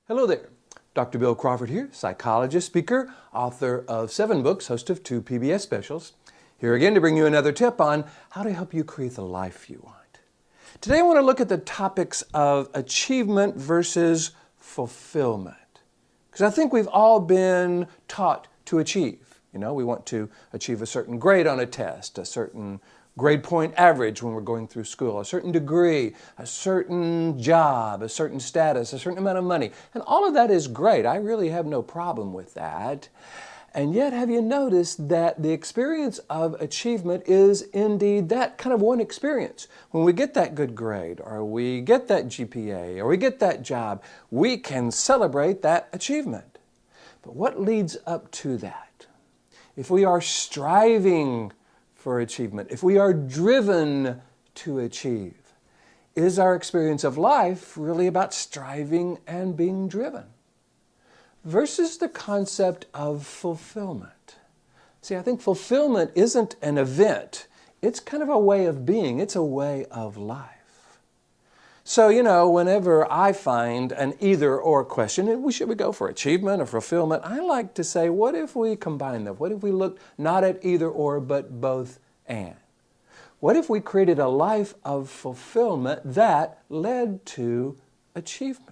Hello there. Dr. Bill Crawford here, psychologist, speaker, author of 7 books, host of 2 PBS specials. Here again to bring you another tip on how to help you create the life you want. Today I want to look at the topics of achievement versus fulfillment. Because I think we've all been taught to achieve. You know, we want to achieve a certain grade on a test, a certain grade point average when we're going through school, a certain degree, a certain job, a certain status, a certain amount of money. And all of that is great. I really have no problem with that. And yet, have you noticed that the experience of achievement is indeed that kind of one experience? When we get that good grade, or we get that GPA, or we get that job, we can celebrate that achievement. But what leads up to that? If we are striving for achievement, if we are driven to achieve, is our experience of life really about striving and being driven? Versus the concept of fulfillment. See, I think fulfillment isn't an event. It's kind of a way of being. It's a way of life. So, you know, whenever I find an either-or question, and should we go for achievement or fulfillment, I like to say, what if we combine them? What if we looked not at either-or, but both and? What if we created a life of fulfillment that led to achievement?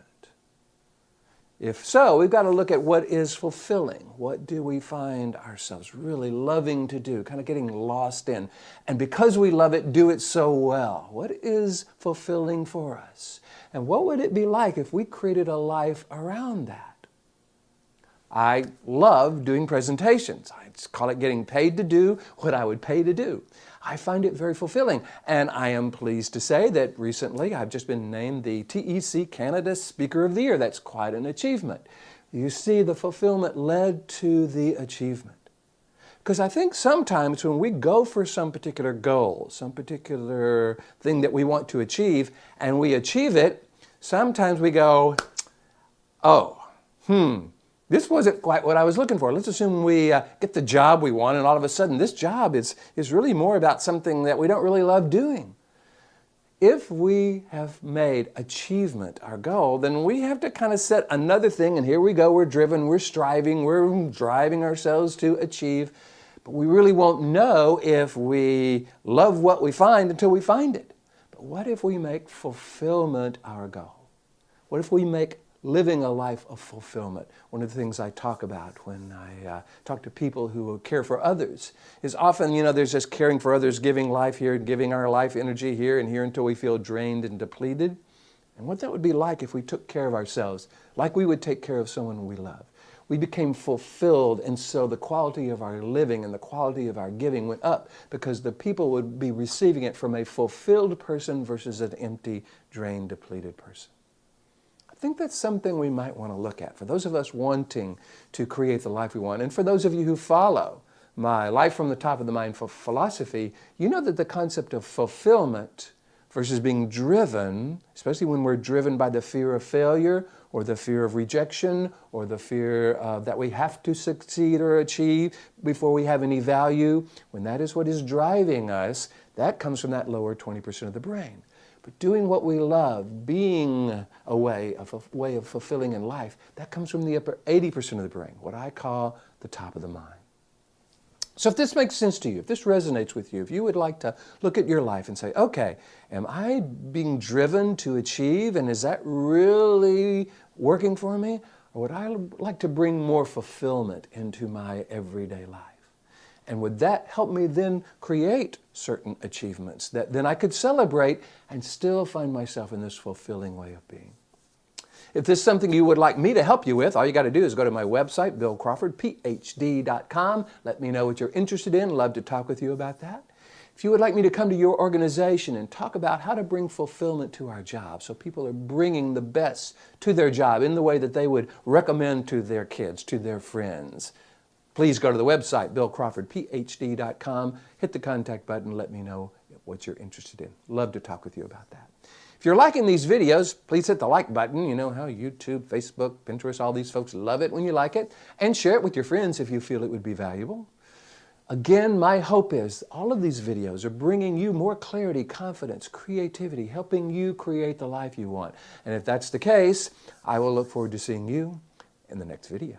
If so, we've got to look at what is fulfilling. What do we find ourselves really loving to do, kind of getting lost in? And because we love it, do it so well. What is fulfilling for us? And what would it be like if we created a life around that? I love doing presentations. I call it getting paid to do what I would pay to do. I find it very fulfilling. And I am pleased to say that recently I've just been named the TEC Canada Speaker of the Year. That's quite an achievement. You see, the fulfillment led to the achievement. Because I think sometimes when we go for some particular goal, some particular thing that we want to achieve, and we achieve it, sometimes we go, this wasn't quite what I was looking for. Let's assume we get the job we want, and all of a sudden this job is really more about something that we don't really love doing. If we have made achievement our goal, then we have to kind of set another thing, and here we go, we're driven, we're striving, we're driving ourselves to achieve, but we really won't know if we love what we find until we find it. But what if we make fulfillment our goal? What if we make living a life of fulfillment? One of the things I talk about when I talk to people who care for others is often, you know, there's just caring for others, giving life here, giving our life energy here and here until we feel drained and depleted. And what that would be like if we took care of ourselves, like we would take care of someone we love. We became fulfilled, and so the quality of our living and the quality of our giving went up because the people would be receiving it from a fulfilled person versus an empty, drained, depleted person. I think that's something we might want to look at for those of us wanting to create the life we want. And for those of you who follow my Life from the Top of the Mind philosophy, you know that the concept of fulfillment versus being driven, especially when we're driven by the fear of failure or the fear of rejection or the fear that we have to succeed or achieve before we have any value, when that is what is driving us, that comes from that lower 20% of the brain. But doing what we love, being a way of fulfilling in life, that comes from the upper 80% of the brain, what I call the top of the mind. So if this makes sense to you, if this resonates with you, if you would like to look at your life and say, okay, am I being driven to achieve, and is that really working for me? Or would I like to bring more fulfillment into my everyday life? And would that help me then create certain achievements that then I could celebrate and still find myself in this fulfilling way of being? If this is something you would like me to help you with, all you got to do is go to my website, billcrawfordphd.com. Let me know what you're interested in. Love to talk with you about that. If you would like me to come to your organization and talk about how to bring fulfillment to our job, so people are bringing the best to their job in the way that they would recommend to their kids, to their friends, please go to the website, billcrawfordphd.com, hit the contact button, let me know what you're interested in. Love to talk with you about that. If you're liking these videos, please hit the like button. You know how YouTube, Facebook, Pinterest, all these folks love it when you like it. And share it with your friends if you feel it would be valuable. Again, my hope is all of these videos are bringing you more clarity, confidence, creativity, helping you create the life you want. And if that's the case, I will look forward to seeing you in the next video.